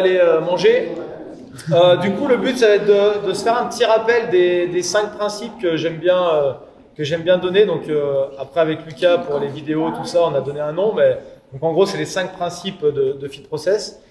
aller manger. Du coup, le but, ça va être de se faire un petit rappel des 5 principes que j'aime bien donner. Donc, après, avec Lucas, pour les vidéos, tout ça, on a donné un nom. Mais, donc, en gros, c'est les 5 principes de Fit Process.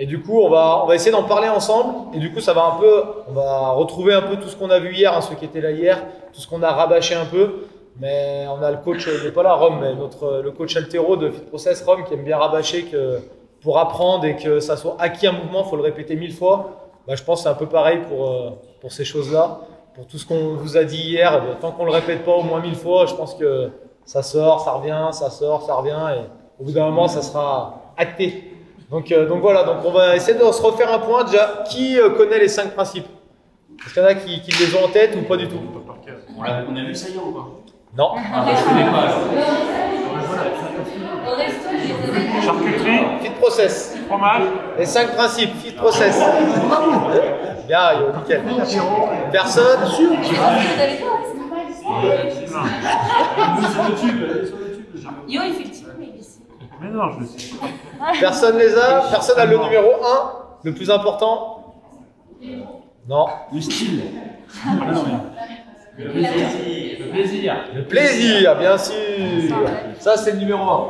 Et du coup, on va essayer d'en parler ensemble. Et du coup, on va retrouver un peu tout ce qu'on a vu hier, hein, ceux qui étaient là hier, tout ce qu'on a rabâché un peu. Mais on a le coach, il n'est pas là, Rome, mais le coach altéro de Fit Process, Rome, qui aime bien rabâcher que pour apprendre et que ça soit acquis un mouvement, il faut le répéter 1000 fois. Bah, je pense que c'est un peu pareil pour ces choses-là. Pour tout ce qu'on vous a dit hier, tant qu'on ne le répète pas au moins 1000 fois, je pense que ça sort, ça revient, ça sort, ça revient. Et au bout d'un moment, ça sera acté. Donc voilà, donc on va essayer de se refaire un point. Déjà, qui connaît les 5 principes? Est-ce qu'il y en a qui les ont en tête ou pas du tout? On a vu ça hier ou pas? Non. Je connais pas. Charcuterie, Fit Process. fromage, Les 5 principes, Fit Process. Bien, yo, nickel. Personne? Yo, il fait le petit peu, mais ici. mais non, je le sais. Personne les a? Personne a le numéro 1, le plus important? Non. Le style. Le plaisir. Le plaisir, bien sûr. Ça, c'est le numéro 1.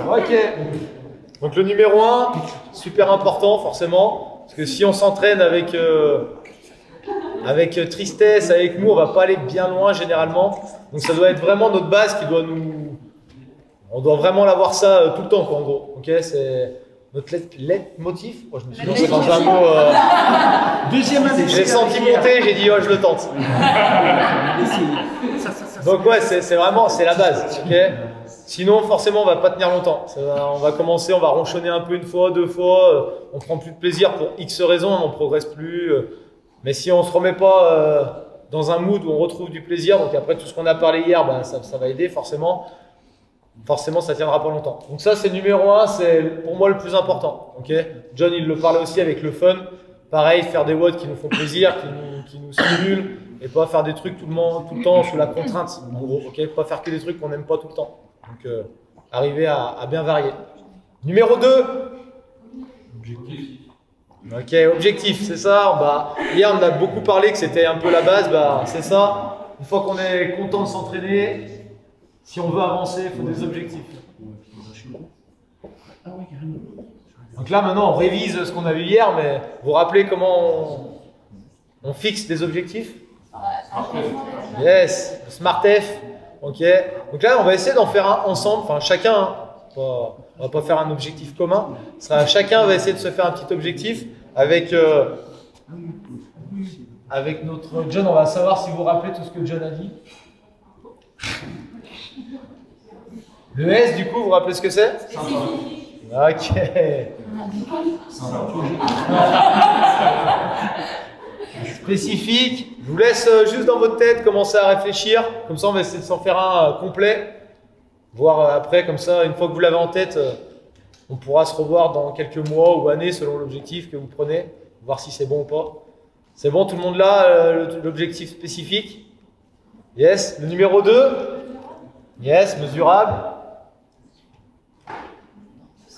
Ok. Donc le numéro 1, super important forcément, parce que si on s'entraîne avec tristesse, avec nous, on va pas aller bien loin généralement. Donc ça doit être vraiment notre base qui doit nous... On doit vraiment l'avoir ça tout le temps, quoi, en gros. Ok, c'est notre leitmotiv. Oh, je me suis lancé dans un mot. Deuxième année. J'ai senti monter, j'ai dit, oh, je le tente. Donc ouais, c'est vraiment, c'est la base. Ok. Sinon, forcément, on va pas tenir longtemps. On va commencer, on va ronchonner un peu une fois, 2 fois. On prend plus de plaisir pour X raisons, on progresse plus. Mais si on se remet pas dans un mood où on retrouve du plaisir, donc après tout ce qu'on a parlé hier, bah, ça va aider forcément. Forcément, ça tiendra pas longtemps. Donc ça, c'est le numéro 1, c'est pour moi le plus important. Okay. John, il le parlait aussi avec le fun. Pareil, faire des WOD qui nous font plaisir, qui nous stimulent, et pas faire des trucs tout le temps sous la contrainte. En gros, okay. Pas faire que des trucs qu'on n'aime pas tout le temps. Donc, arriver à bien varier. Numéro 2. Objectif. Ok, objectif, c'est ça. Bah, hier, on a beaucoup parlé que c'était un peu la base. Bah, c'est ça. Une fois qu'on est content de s'entraîner, si on veut avancer, il faut des objectifs. Donc là, maintenant, on révise ce qu'on a vu hier, mais vous vous rappelez comment on fixe des objectifs? Yes, SmartF. Ok. Donc là, on va essayer d'en faire un ensemble, enfin chacun. Hein. On va pas faire un objectif commun. Chacun va essayer de se faire un petit objectif avec notre John. On va savoir si vous vous rappelez tout ce que John a dit. Le S, du coup, vous vous rappelez ce que c'est? Ok. Spécifique. Je vous laisse juste dans votre tête commencer à réfléchir. Comme ça, on va essayer de s'en faire un complet. Voir après, comme ça, une fois que vous l'avez en tête, on pourra se revoir dans quelques mois ou années selon l'objectif que vous prenez. Voir si c'est bon ou pas. C'est bon, tout le monde là, l'objectif spécifique? Yes. Le numéro 2? Yes, mesurable.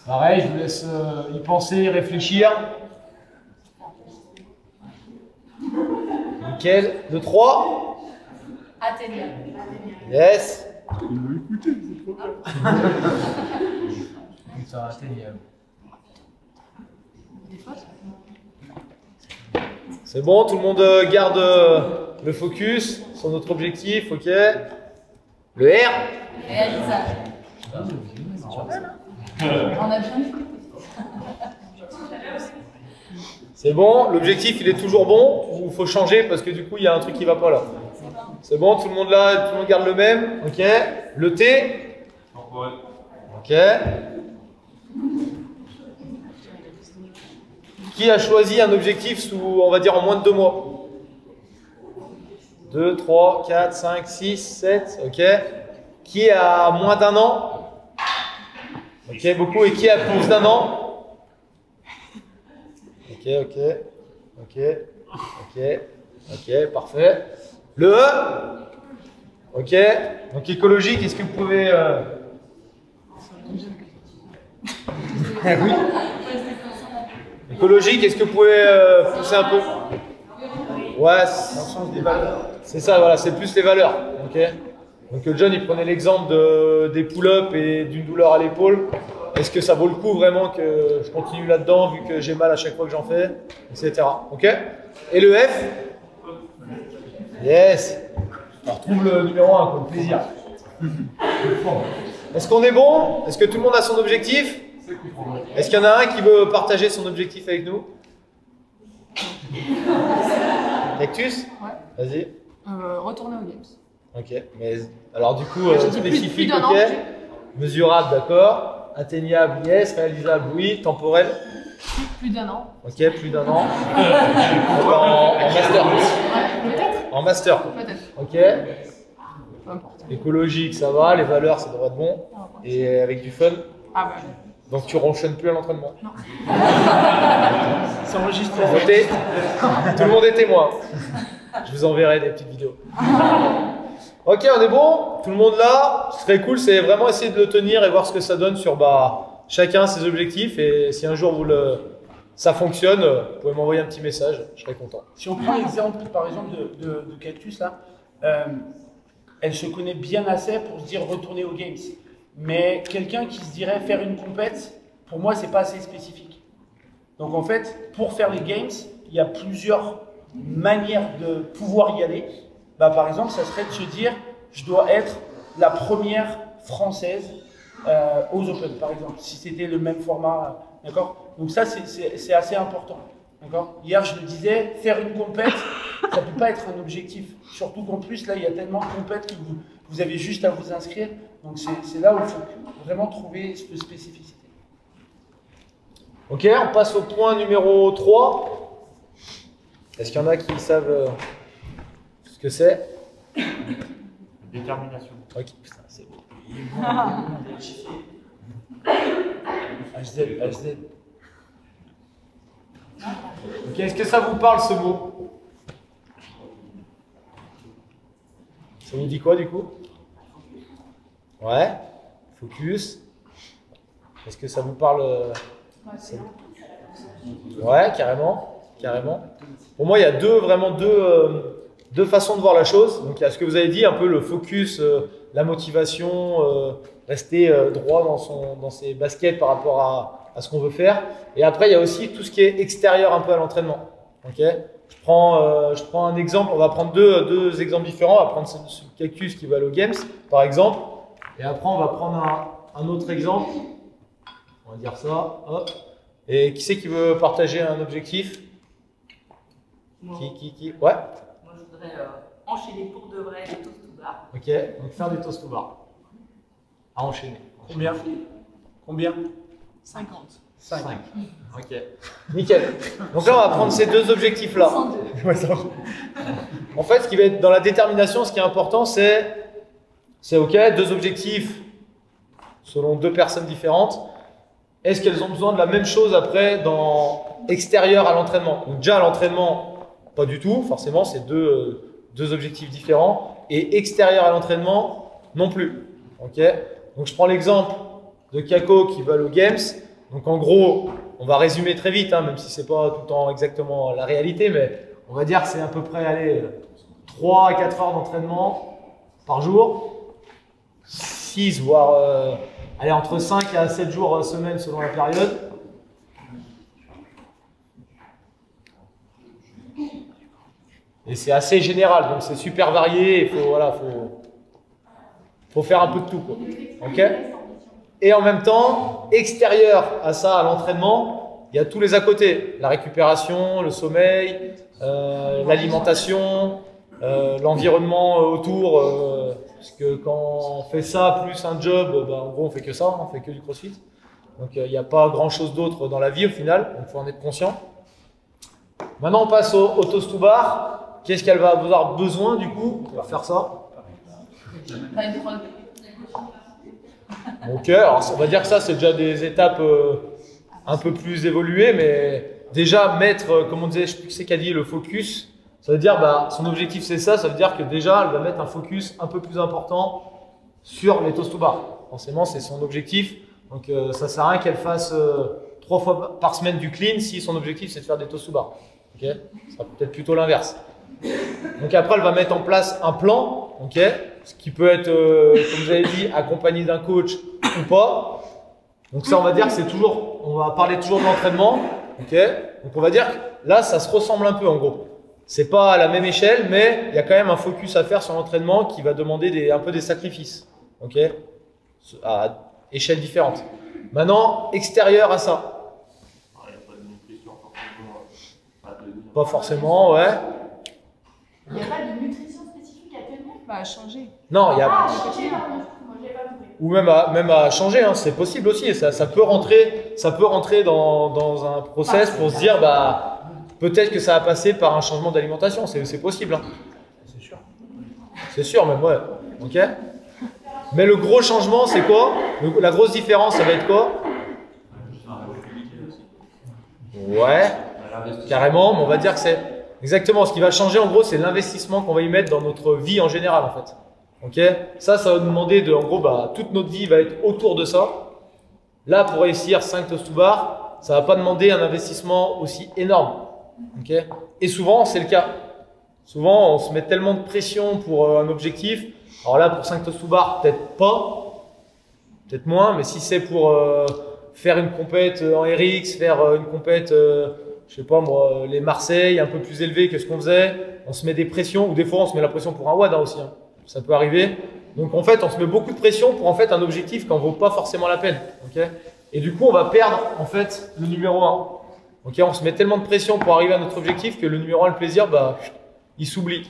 Pareil, je vous laisse y penser, y réfléchir. Nickel. Le 3? Atteignable. Yes. Il m'a écouté, c'est trop bien. Putain, atteignable. C'est bon, tout le monde garde le focus sur notre objectif, ok. Le R? Réalisable. On a bien écouté. C'est bon, l'objectif il est toujours bon ou il faut changer parce que du coup il y a un truc qui va pas là? C'est bon, tout le monde là, tout le monde garde le même, ok. Le T? Ok. Qui a choisi un objectif sous, on va dire, en moins de 2 mois? 2, 3, 4, 5, 6, 7, ok. Qui a moins d'1 an? Ok, beaucoup. Et qui a plus d'1 an? Ok, ok, ok, ok, ok, parfait. Le E? Ok. Donc écologique, est-ce que vous pouvez... Oui. Écologique, est-ce que vous pouvez pousser un peu? Ouais, c'est ça, voilà, c'est plus les valeurs. Ok. Donc John, il prenait l'exemple des pull-ups et d'une douleur à l'épaule. Est-ce que ça vaut le coup vraiment que je continue là-dedans vu que j'ai mal à chaque fois que j'en fais, etc. Ok. Et le F? Yes. On retrouve le numéro 1, comme plaisir. Est-ce qu'on est bon? Est-ce que tout le monde a son objectif? Est-ce qu'il y en a un qui veut partager son objectif avec nous? Cactus? Ouais. Vas-y. Retourner aux Games. Ok. Mais alors du coup, J'ai dit plus spécifique, d'un ok. an. Mesurable, d'accord. Atteignable, yes. Réalisable, oui. Temporel? Plus d'un an. Ok, plus d'un an. en master. Ouais, peut-être. En master. Peut-être. Ok. Peu importe. Écologique, ça va. Les valeurs, ça devrait être bon. Et avec du fun. Ah bah. Donc tu ronchonnes plus à l'entraînement. Non. C'est enregistré. Notez. Tout le monde est témoin. Je vous enverrai des petites vidéos. Ok, on est bon? Tout le monde là? Ce qui serait cool, c'est vraiment essayer de le tenir et voir ce que ça donne sur chacun ses objectifs. Et si un jour ça fonctionne, vous pouvez m'envoyer un petit message, je serai content. Si on prend l'exemple, par exemple, de Cactus, là, elle se connaît bien assez pour se dire retourner aux Games. Mais quelqu'un qui se dirait faire une compète, pour moi, c'est pas assez spécifique. Donc en fait, pour faire les Games, il y a plusieurs manières de pouvoir y aller. Bah, par exemple, ça serait de se dire, je dois être la première française aux Open, par exemple, si c'était le même format, d'accord? Donc ça, c'est assez important, d'accord? Hier, je le disais, faire une compète, ça ne peut pas être un objectif. Surtout qu'en plus, là, il y a tellement de compètes que vous avez juste à vous inscrire. Donc c'est là où il faut vraiment trouver cette spécificité. Ok, on passe au point numéro 3. Est-ce qu'il y en a qui savent ce que c'est? Détermination. Ok, putain, c'est beau. HZ. Ok, est-ce que ça vous parle ce mot? Ça vous dit quoi du coup? Ouais, focus. Est-ce que ça vous parle? Ouais, carrément, carrément. Pour moi, il y a vraiment deux façons de voir la chose. Donc, il y a ce que vous avez dit, un peu le focus, la motivation, rester droit dans ses baskets par rapport à ce qu'on veut faire. Et après, il y a aussi tout ce qui est extérieur un peu à l'entraînement. Ok. Je prends un exemple. On va prendre deux exemples différents. On va prendre ce Cactus qui va aller aux Games, par exemple. Et après, on va prendre un autre exemple. On va dire ça. Hop. Et qui c'est qui veut partager un objectif? Moi. Qui Ouais. Moi, je voudrais enchaîner pour de vrai les toasts to bar. Ok. Donc faire des toast to bar. À enchaîner. Combien 50. 5. Ok. Nickel. Donc là, on va prendre ces deux objectifs-là. 102. Ouais, ça va. En fait, ce qui va être dans la détermination, ce qui est important, c'est ok, deux objectifs selon deux personnes différentes. Est-ce qu'elles ont besoin de la même chose après dans extérieur à l'entraînement? Donc déjà à l'entraînement, pas du tout, forcément, c'est deux objectifs différents. Et extérieur à l'entraînement, non plus. Ok. Donc je prends l'exemple de Kako qui va aux Games. Donc en gros, on va résumer très vite, hein, même si c'est pas tout le temps exactement la réalité, mais on va dire que c'est à peu près 3 à 4 heures d'entraînement par jour. 6 voire entre 5 à 7 jours semaine selon la période. Et c'est assez général, donc c'est super varié, il faut faire un peu de tout, quoi. Ok. Et en même temps, extérieur à ça, à l'entraînement, il y a tous les à côté. La récupération, le sommeil, l'alimentation, l'environnement autour. Parce que quand on fait ça plus un job, en gros on fait que ça, on fait que du crossfit. Donc il n'y a pas grand chose d'autre dans la vie au final, donc il faut en être conscient. Maintenant on passe au toast to bar. Qu'est-ce qu'elle va avoir besoin du coup pour faire ça? Pas une prod. Ok, alors on va dire que ça c'est déjà des étapes un peu plus évoluées, mais déjà mettre, comme on disait, je sais plus qui c'est qu'a dit, le focus, Ça veut dire, bah, son objectif c'est ça, ça veut dire que déjà, elle va mettre un focus un peu plus important sur les toast to bar. Forcément, c'est son objectif. Donc, ça sert à rien qu'elle fasse 3 fois par semaine du clean si son objectif c'est de faire des toast to bar. Ok, ça sera peut-être plutôt l'inverse. Donc après, elle va mettre en place un plan, ok, ce qui peut être, comme vous avez dit, accompagné d'un coach ou pas. Donc ça, on va dire que c'est toujours, on va parler toujours de l'entraînement, ok. Donc on va dire que là, ça se ressemble un peu en gros. C'est pas à la même échelle, mais il y a quand même un focus à faire sur l'entraînement qui va demander un peu des sacrifices, ok, à échelle différente. Maintenant, extérieur à ça. Il n'y a pas de nutrition forcément. Pas forcément, ouais. Il n'y a pas de nutrition spécifique à tenir? Bah, changer. Non, il y a. Ah, changer, pardon, moi j'ai pas compris. Ou même à changer, hein, c'est possible aussi. Ça peut rentrer dans un process pour se dire, bah, peut-être que ça va passer par un changement d'alimentation. C'est possible. Hein. C'est sûr. C'est sûr, même, ouais. Ok. Mais le gros changement, c'est quoi? La grosse différence, ça va être quoi? Ouais, carrément, mais on va dire que c'est exactement ce qui va changer. En gros, c'est l'investissement qu'on va y mettre dans notre vie en général, en fait. Ok, ça va nous demander en gros, bah, toute notre vie va être autour de ça. Là, pour réussir 5 toast to bar, ça va pas demander un investissement aussi énorme. Ok, et souvent, c'est le cas. Souvent, on se met tellement de pression pour un objectif. Alors là, pour 5 toast to bar, peut-être pas, peut-être moins, mais si c'est pour faire une compète en RX, faire une compète, je sais pas moi, les Marseille, un peu plus élevé que ce qu'on faisait, on se met des pressions, ou des fois on se met la pression pour un WAD hein, aussi. Hein. Ça peut arriver. Donc en fait, on se met beaucoup de pression pour en fait un objectif qui n'en vaut pas forcément la peine. Okay, et du coup, on va perdre en fait le numéro 1. Okay, on se met tellement de pression pour arriver à notre objectif que le numéro 1, le plaisir, bah, il s'oublie.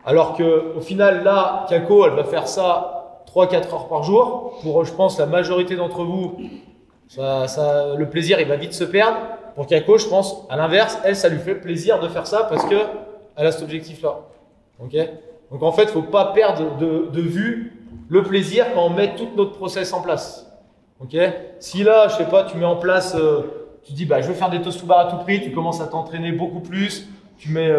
Alors qu'au final, là, Kako, elle va faire ça 3-4 heures par jour. Pour, je pense, la majorité d'entre vous, le plaisir, il va vite se perdre. Pour Kako, je pense, à l'inverse, elle, ça lui fait plaisir de faire ça parce qu'elle a cet objectif-là. Okay, donc en fait, il ne faut pas perdre de vue le plaisir quand on met tout notre process en place. Okay, si là, je sais pas, tu mets en place, tu dis, bah, je veux faire des toast to bar à tout prix, tu commences à t'entraîner beaucoup plus. Tu mets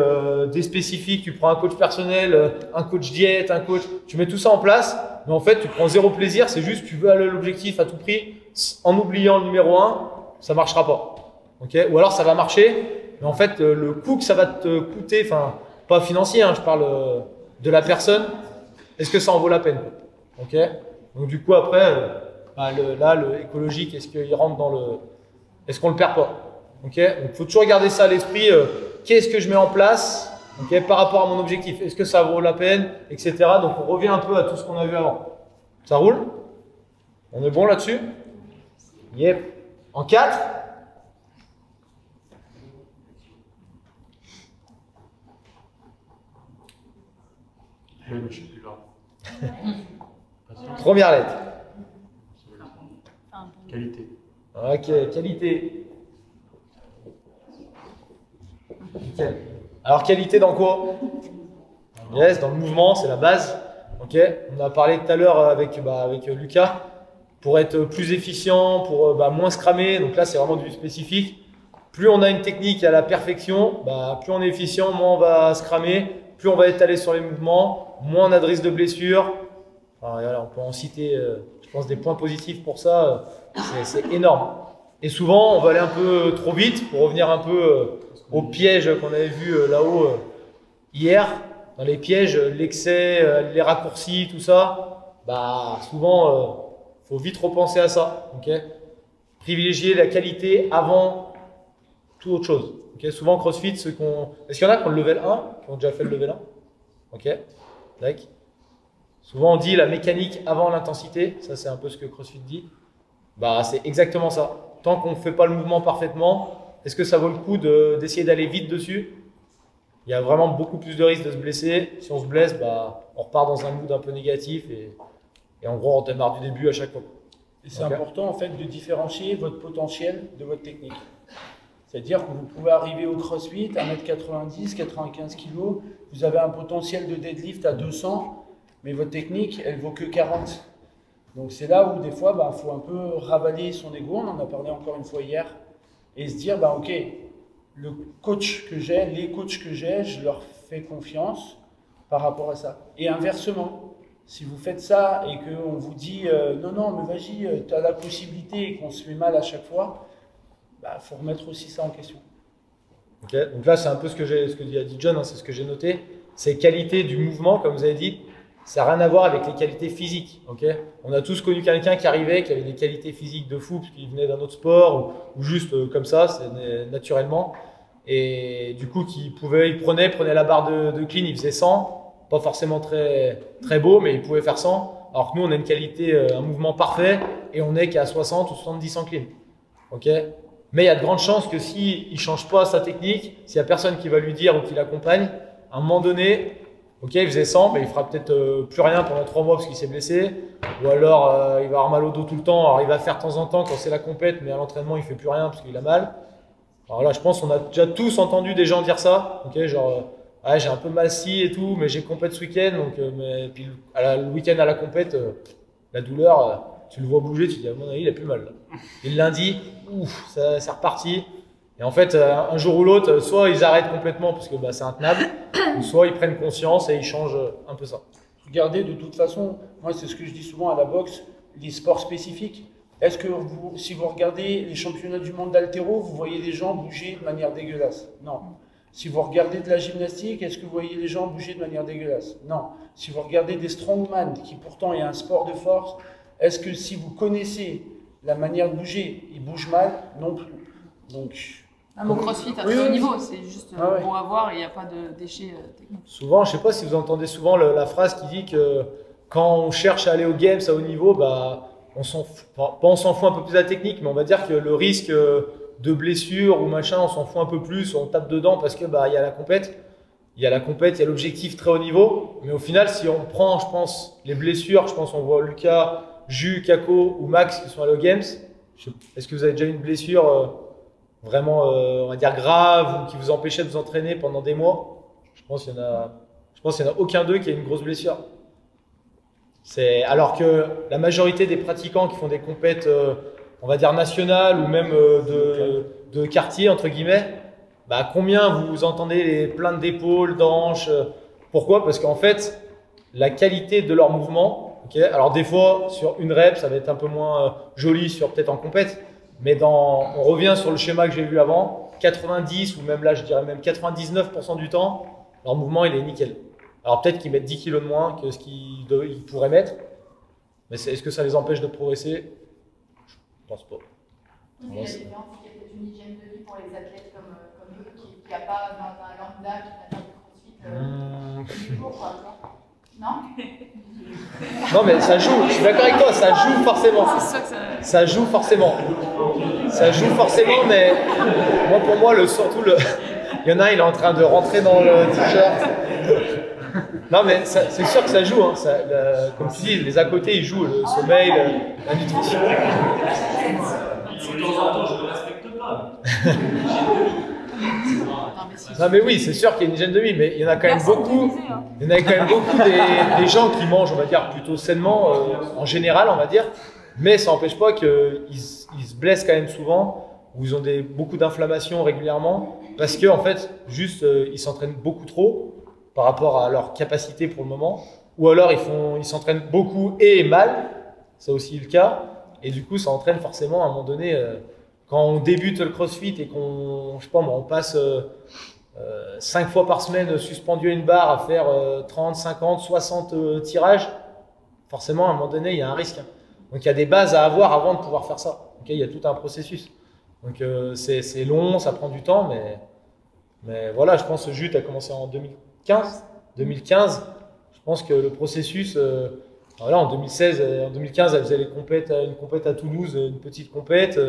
des spécifiques, tu prends un coach personnel, un coach diète, un coach, tu mets tout ça en place, mais en fait tu prends zéro plaisir, c'est juste tu veux aller à l'objectif à tout prix, en oubliant le numéro 1, ça marchera pas. Okay, ou alors ça va marcher, mais en fait le coût que ça va te coûter, enfin pas financier, hein, je parle de la personne, est-ce que ça en vaut la peine? Okay, donc du coup après, bah, le écologique, est-ce qu'il rentre dans le, est-ce qu'on le perd pas? Okay, donc il faut toujours garder ça à l'esprit. Qu'est-ce que je mets en place okay, par rapport à mon objectif? Est-ce que ça vaut la peine, etc. Donc on revient un peu à tout ce qu'on a vu avant. Ça roule? On est bon là-dessus? Yep. En 4? Je sais plus là. Première lettre. Qualité. Ok, qualité. Okay. Alors qualité dans quoi? Yes, dans le mouvement, c'est la base. Ok, on a parlé tout à l'heure avec Lucas pour être plus efficient, pour moins se cramer. Donc là, c'est vraiment du spécifique. Plus on a une technique à la perfection, plus on est efficient, moins on va se cramer, plus on va étaler sur les mouvements, moins on a de risque de blessure. Enfin, voilà, on peut en citer, je pense, des points positifs pour ça. C'est énorme. Et souvent, on va aller un peu trop vite pour revenir un peu au piège qu'on avait vu là-haut hier. Dans les pièges, l'excès, les raccourcis, tout ça, souvent, faut vite repenser à ça. Okay, privilégier la qualité avant toute autre chose. Okay, souvent, CrossFit, est-ce qu'il y en a qui ont le level 1, qui ont déjà fait le level 1? Ok, d'accord. Souvent, on dit la mécanique avant l'intensité. Ça, c'est un peu ce que CrossFit dit. C'est exactement ça. Tant qu'on ne fait pas le mouvement parfaitement, est-ce que ça vaut le coup d'essayer d'aller vite dessus? Il y a vraiment beaucoup plus de risques de se blesser. Si on se blesse, on repart dans un mood un peu négatif et en gros, on démarre du début à chaque fois. Et c'est important en fait de différencier votre potentiel de votre technique. C'est-à-dire que vous pouvez arriver au CrossFit à 1m90, 95 kg, vous avez un potentiel de deadlift à 200, mais votre technique, elle vaut que 40. Donc c'est là où des fois, faut un peu ravaler son ego, on en a parlé encore une fois hier, et se dire, ok, le coach que j'ai, les coachs que j'ai, je leur fais confiance par rapport à ça. Et inversement, si vous faites ça et qu'on vous dit non, non, mais vas-y, tu as la possibilité et qu'on se fait mal à chaque fois, bah, faut remettre aussi ça en question. Ok, donc là, c'est un peu ce que a dit John, hein, c'est ce que j'ai noté. C'est qualité du mouvement, comme vous avez dit, ça n'a rien à voir avec les qualités physiques. Okay, on a tous connu quelqu'un qui arrivait, qui avait des qualités physiques de fou, parce qu'il venait d'un autre sport, ou juste comme ça, c'est naturellement. Et du coup, il prenait la barre de clean, il faisait 100, pas forcément très, très beau, mais il pouvait faire 100. Alors que nous, on a une qualité, un mouvement parfait, et on n'est qu'à 60 ou 70 en clean. Okay, mais il y a de grandes chances que s'il ne change pas sa technique, s'il n'y a personne qui va lui dire ou qui l'accompagne, à un moment donné, ok, il faisait 100, mais il fera peut-être plus rien pendant 3 mois parce qu'il s'est blessé. Ou alors, il va avoir mal au dos tout le temps. Alors, il va faire de temps en temps quand c'est la compète, mais à l'entraînement, il fait plus rien parce qu'il a mal. Alors là, je pense qu'on a déjà tous entendu des gens dire ça. Ok, genre, ah, j'ai un peu mal ci et tout, mais j'ai compète ce week-end. Donc, puis le week-end à la compète, la douleur, tu le vois bouger, tu te dis, à mon avis, il a plus mal. Là. Et le lundi, ouf, c'est reparti. Et en fait, un jour ou l'autre, soit ils arrêtent complètement parce que bah, c'est intenable, ou soit ils prennent conscience et ils changent un peu ça. Regardez, de toute façon, moi c'est ce que je dis souvent à la boxe, les sports spécifiques. Est-ce que si vous regardez les championnats du monde d'haltéro, vous voyez les gens bouger de manière dégueulasse? Non. Si vous regardez de la gymnastique, est-ce que vous voyez les gens bouger de manière dégueulasse? Non. Si vous regardez des strongman, qui pourtant est un sport de force, est-ce que si vous connaissez la manière de bouger, ils bougent mal? Non plus. Donc, Mon crossfit à très haut niveau, c'est juste bon à voir et il n'y a pas de déchets techniques. Souvent, je ne sais pas si vous entendez souvent la phrase qui dit que quand on cherche à aller aux games à haut niveau, bah, on s'en fout un peu plus de la technique, mais on va dire que le risque de blessure ou machin, on s'en fout un peu plus, on tape dedans parce que bah, y a la compète, il y a l'objectif très haut niveau. Mais au final, si on prend, je pense, les blessures, je pense on voit Lucas, Jus, Kako ou Max qui sont allés aux games. Est-ce que vous avez déjà eu une blessure vraiment, on va dire grave ou qui vous empêchait de vous entraîner pendant des mois? Je pense qu'il y en a aucun d'eux qui a une grosse blessure. Alors que la majorité des pratiquants qui font des compètes, on va dire nationales ou même de quartier entre guillemets, bah combien vous entendez les plaintes d'épaules, d'hanches? Pourquoi? Parce qu'en fait, la qualité de leur mouvement, okay, alors des fois sur une rep, ça va être un peu moins joli sur peut-être en compète. Mais on revient sur le schéma que j'ai vu avant, 90 ou même là je dirais même 99% du temps, leur mouvement il est nickel. Alors peut-être qu'ils mettent 10 kg de moins que ce qu'ils pourraient mettre, mais est-ce que ça les empêche de progresser? Je pense pas. La différence, c'est qu'il y a peut-être une hygiène de vie pour les athlètes comme eux, qu'il n'y a pas dans un lambda qui va faire du crossfit tous les jours, quoi. Non? Non mais ça joue, je suis d'accord avec toi, ça joue forcément. C'est ça que ça joue forcément. Ça joue forcément, mais moi pour moi, il y en a un, il est en train de rentrer dans le t-shirt. Non mais c'est sûr que ça joue, hein. Comme tu dis, les à côté ils jouent, le sommeil, la nutrition. De temps en temps, je ne le respecte pas. Non mais oui, c'est sûr qu'il y a une hygiène de vie, mais il y en a quand même beaucoup. Il y en a quand même beaucoup des gens qui mangent, on va dire, plutôt sainement, en général, on va dire. Mais ça n'empêche pas qu'ils se blessent quand même souvent, ou ils ont beaucoup d'inflammations régulièrement, parce qu'en fait, juste, ils s'entraînent beaucoup trop par rapport à leur capacité pour le moment, ou alors ils s'entraînent beaucoup et mal, c'est aussi le cas, et du coup, ça entraîne forcément à un moment donné, quand on débute le crossfit et qu'on, je sais pas moi, on passe 5 fois par semaine suspendu à une barre à faire 30, 50, 60 tirages, forcément à un moment donné, il y a un risque. Donc il y a des bases à avoir avant de pouvoir faire ça. Okay, il y a tout un processus. Donc c'est long, ça prend du temps, mais voilà, je pense que Jut a commencé en 2015. Je pense que le processus, voilà, en 2016, en 2015, elle faisait une compète à Toulouse, une petite compète.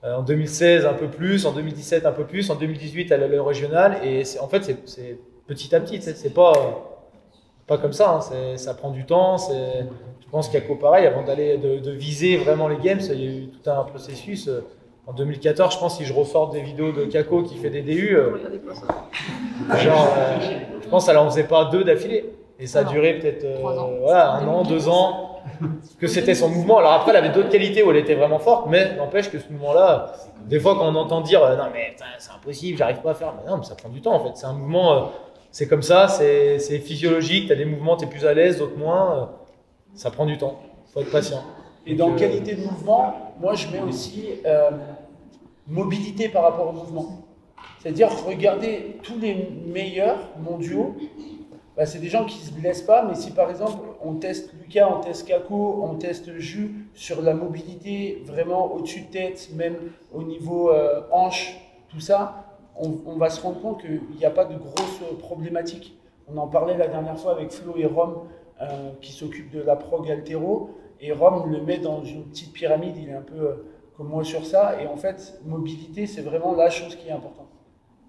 En 2016, un peu plus. En 2017, un peu plus. En 2018, elle allait au régional. Et en fait, c'est petit à petit. C'est pas comme ça. Hein. Ça prend du temps. Je pense qu'Ako, pareil, avant de viser vraiment les games, il y a eu tout un processus. En 2014, je pense, si je ressors des vidéos de Kako qui fait des DU, je pense qu'elle en faisait pas 2 d'affilée. Et ça a duré peut-être voilà, 1 an, 2 ans. que c'était son mouvement. Alors après, elle avait d'autres qualités où elle était vraiment forte, mais n'empêche que ce mouvement-là, des fois quand on entend dire non mais c'est impossible, j'arrive pas à faire, mais non, mais ça prend du temps en fait. C'est un mouvement, c'est comme ça, c'est physiologique. T'as des mouvements, t'es plus à l'aise, d'autres moins. Ça prend du temps. Faut être patient. Et dans qualité de mouvement, moi je mets aussi mobilité par rapport au mouvement. C'est-à-dire, regardez tous les meilleurs mondiaux, bah, c'est des gens qui ne se blessent pas, mais si par exemple on teste Lucas, on teste Kako, on teste Jus sur la mobilité vraiment au-dessus de tête, même au niveau hanche, tout ça, on va se rendre compte qu'il n'y a pas de grosses problématiques. On en parlait la dernière fois avec Flo et Rome qui s'occupent de la prog altéro, et Rome le met dans une petite pyramide, il est un peu comme moi sur ça, et en fait, mobilité, c'est vraiment la chose qui est importante.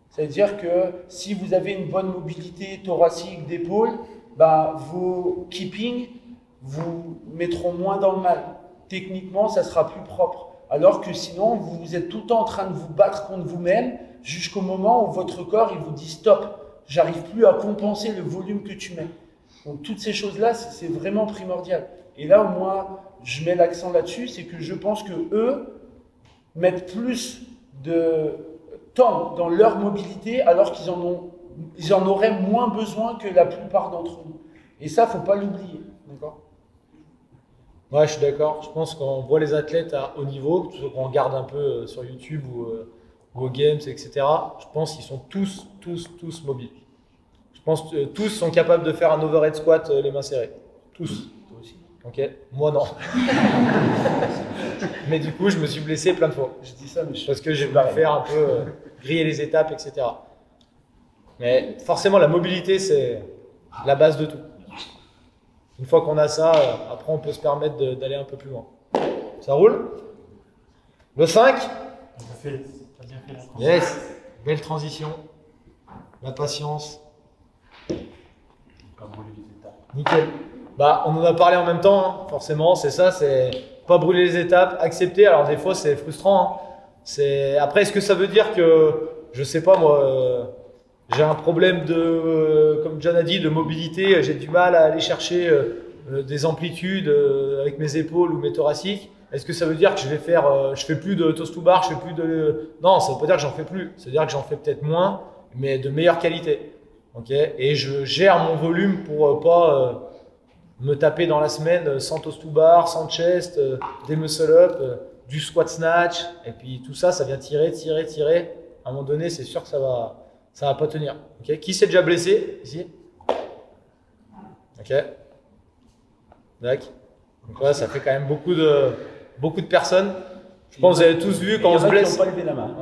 C'est-à-dire que si vous avez une bonne mobilité thoracique d'épaule, bah, vos keeping vous mettront moins dans le mal. Techniquement, ça sera plus propre. Alors que sinon, vous êtes tout le temps en train de vous battre contre vous-même jusqu'au moment où votre corps il vous dit stop, j'arrive plus à compenser le volume que tu mets. Donc toutes ces choses-là, c'est vraiment primordial. Et là où moi, je mets l'accent là-dessus, c'est que je pense que eux mettent plus de temps dans leur mobilité alors qu'ils en auraient moins besoin que la plupart d'entre nous. Et ça, faut pas l'oublier. D'accord ? Ouais, je suis d'accord. Je pense qu'on voit les athlètes à haut niveau, ceux qu'on regarde un peu sur YouTube ou aux Games, etc. Je pense qu'ils sont tous mobiles. Je pense que tous sont capables de faire un overhead squat les mains serrées. Tous. Toi aussi. Ok, moi non. Mais du coup, je me suis blessé plein de fois. Je dis ça, mais parce que j'ai voulu faire un peu griller les étapes, etc. Mais forcément, la mobilité, c'est la base de tout. Une fois qu'on a ça, après, on peut se permettre d'aller un peu plus loin. Ça roule? Le 5? T'as bien fait la transition. Yes, belle transition. La patience. Pas brûler les étapes. Nickel. Bah, on en a parlé en même temps, hein. Forcément, c'est ça, c'est pas brûler les étapes, accepter. Alors des fois, c'est frustrant. Hein. Après, est-ce que ça veut dire que, je sais pas moi, j'ai un problème de, comme John a dit, de mobilité, j'ai du mal à aller chercher des amplitudes avec mes épaules ou mes thoraciques. Est-ce que ça veut dire que je vais faire, je fais plus de toast to bar, je fais plus de, non, ça veut pas dire que j'en fais plus. Ça veut dire que j'en fais peut-être moins, mais de meilleure qualité. Ok, et je gère mon volume pour pas me taper dans la semaine sans toast to bar, sans chest, des muscle up, du squat snatch, et puis tout ça, ça vient tirer. À un moment donné, c'est sûr que ça va pas tenir. Okay. Qui s'est déjà blessé ici? Ok. D'accord. Donc là, ça fait quand même beaucoup de personnes. Je pense que vous avez tous vu quand on se blesse. Ils n'ont pas levé la main.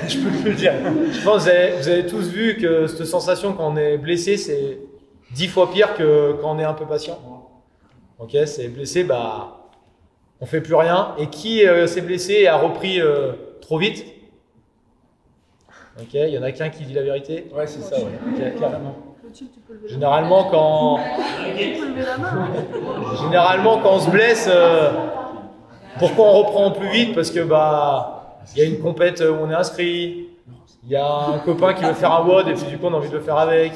Je peux plus le dire. Je pense que vous avez tous vu que cette sensation quand on est blessé, c'est 10 fois pire que quand on est un peu patient. Ok, c'est blessé, bah, on fait plus rien. Et qui s'est blessé et a repris trop vite? Ok, il y en a qu'un qui dit la vérité. Ouais, c'est ça, ouais. Okay. Carrément. Généralement, quand on se blesse, pourquoi on reprend plus vite? Parce que bah, il y a une compète où on est inscrit, il y a un copain qui veut faire un WOD et puis du coup on a envie de le faire avec,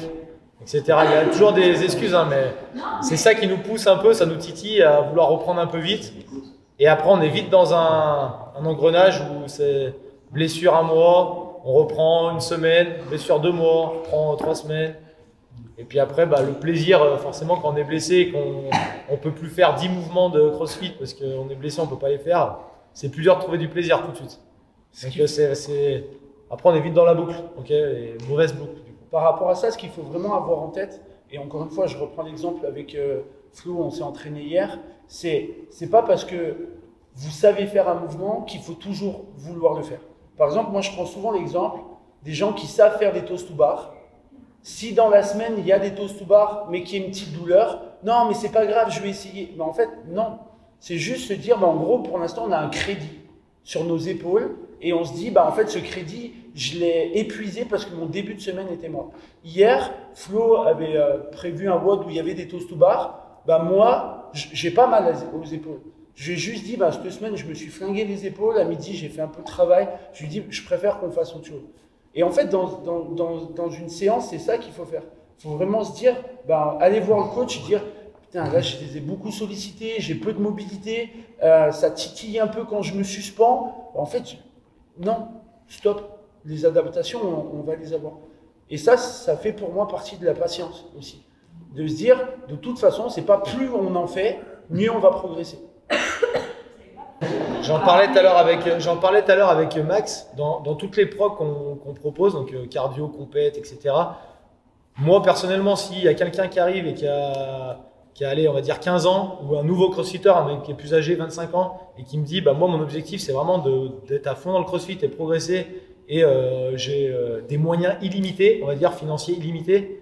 etc. Il y a toujours des excuses, hein, mais c'est ça qui nous pousse un peu, ça nous titille à vouloir reprendre un peu vite. Et après on est vite dans un engrenage où c'est blessure un mois, on reprend une semaine, blessure 2 mois, on reprend 3 semaines. Et puis après, bah, le plaisir, forcément, quand on est blessé et qu'on ne peut plus faire 10 mouvements de crossfit parce qu'on est blessé, on ne peut pas les faire, c'est plus dur de trouver du plaisir tout de suite. Donc, après, on est vite dans la boucle, okay, et mauvaise boucle. Du coup. Par rapport à ça, ce qu'il faut vraiment avoir en tête, et encore une fois, je reprends l'exemple avec Flo, on s'est entraîné hier, c'est pas parce que vous savez faire un mouvement qu'il faut toujours vouloir le faire. Par exemple, moi, je prends souvent l'exemple des gens qui savent faire des toast to bar. Si dans la semaine, il y a des toast to bar, mais qu'il y a une petite douleur, non, mais c'est pas grave, je vais essayer. Mais en fait, non. C'est juste se dire, bah, en gros, pour l'instant, on a un crédit sur nos épaules et on se dit, bah, en fait, ce crédit, je l'ai épuisé parce que mon début de semaine était mort. Hier, Flo avait prévu un WOD où il y avait des toast to bar. Bah, moi, j'ai pas mal aux épaules. J'ai juste dit, bah, cette semaine, je me suis flingué les épaules. À midi, j'ai fait un peu de travail. Je lui dis, je préfère qu'on fasse autre chose. Et en fait, dans une séance, c'est ça qu'il faut faire. Il faut vraiment se dire, bah, aller voir le coach et dire, putain, là, je les ai beaucoup sollicités, j'ai peu de mobilité, ça titille un peu quand je me suspends. En fait, non, stop. Les adaptations, on va les avoir. Et ça fait pour moi partie de la patience aussi. De se dire, de toute façon, c'est pas plus on en fait, mieux on va progresser. J'en parlais tout à l'heure avec Max, dans toutes les procs qu'on propose, donc cardio, compète, etc. Moi, personnellement, s'il y a quelqu'un qui arrive et qui a allé, on va dire 15 ans, ou un nouveau crossfitter, un mec qui est plus âgé, 25 ans, et qui me dit, bah, moi, mon objectif, c'est vraiment d'être à fond dans le crossfit et progresser, et j'ai des moyens illimités, on va dire financiers illimités.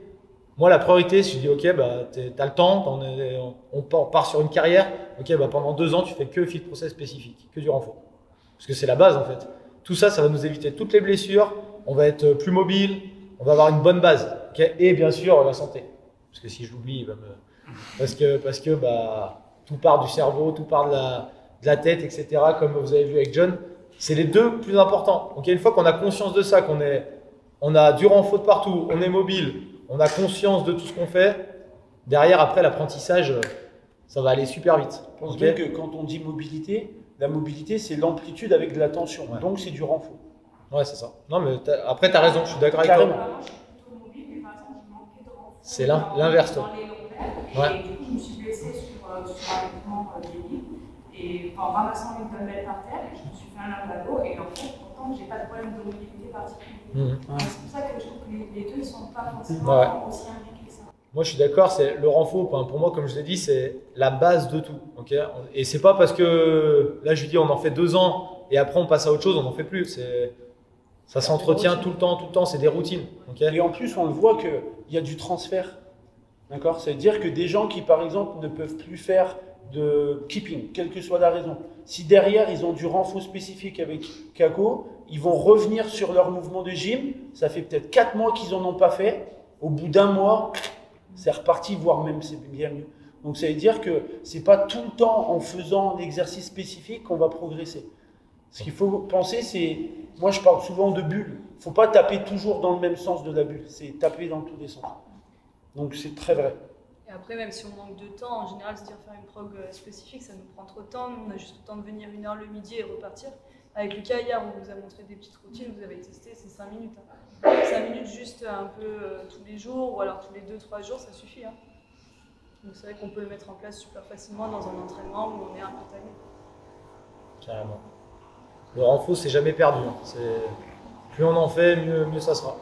Moi, la priorité, si je dis, ok, bah, t'as le temps, on part sur une carrière, ok, bah, pendant 2 ans, tu fais que fit process spécifique, que du renfort. Parce que c'est la base, en fait. Tout ça, ça va nous éviter toutes les blessures, on va être plus mobile, on va avoir une bonne base, okay, et bien sûr, la santé. Parce que si je l'oublie, il va me... Parce que bah, tout part du cerveau, tout part de la tête, etc., comme vous avez vu avec John. C'est les deux plus importants. Donc, une fois qu'on a conscience de ça, on a du renfort de partout, on est mobile, on a conscience de tout ce qu'on fait, derrière, après, l'apprentissage, ça va aller super vite. Je pense bien que quand on dit mobilité, la mobilité, c'est l'amplitude avec de la tension. Ouais. Donc, c'est du renfort. Ouais, c'est ça. Non, mais après, tu as raison, je suis d'accord avec toi. C'est l'inverse, toi. Ouais. Et du coup, je me suis blessée sur un équipement dédié. Et en ramassant une dumbbell par terre, je me suis fait un lumbago. Et en fait, pourtant, j'ai pas de problème de mobilité particulier. C'est pour ça que je trouve que les deux ne sont pas forcément aussi impliqués que ça. Moi, je suis d'accord, c'est le renfort. Pour moi, comme je l'ai dit, c'est la base de tout. Okay, et c'est pas parce que là, je lui dis, on en fait 2 ans et après, on passe à autre chose, on n'en fait plus. Ça s'entretient tout le temps, c'est des routines. Okay. Et en plus, on le voit qu'il y a du transfert. D'accord ? C'est-à-dire que des gens qui, par exemple, ne peuvent plus faire de keeping, quelle que soit la raison, si derrière, ils ont du renfort spécifique avec Kako, ils vont revenir sur leur mouvement de gym. Ça fait peut-être 4 mois qu'ils n'en ont pas fait. Au bout d'1 mois, c'est reparti, voire même c'est bien mieux. Donc, ça veut dire que ce n'est pas tout le temps en faisant l'exercice spécifique qu'on va progresser. Ce qu'il faut penser, c'est... Moi, je parle souvent de bulles. Il ne faut pas taper toujours dans le même sens de la bulle. C'est taper dans tous les sens. Donc, c'est très vrai. Et après, même si on manque de temps, en général, se dire faire une prog spécifique, ça nous prend trop de temps. Nous, on a juste le temps de venir 1 heure le midi et repartir. Avec Lucas, hier, on vous a montré des petites routines. Vous avez testé, c'est 5 minutes. 5 minutes juste un peu tous les jours ou alors tous les 2-3 jours, ça suffit. Donc, c'est vrai qu'on peut le mettre en place super facilement dans un entraînement où on est un peu taillé. Carrément. Le renfort, c'est jamais perdu. Plus on en fait, mieux ça sera.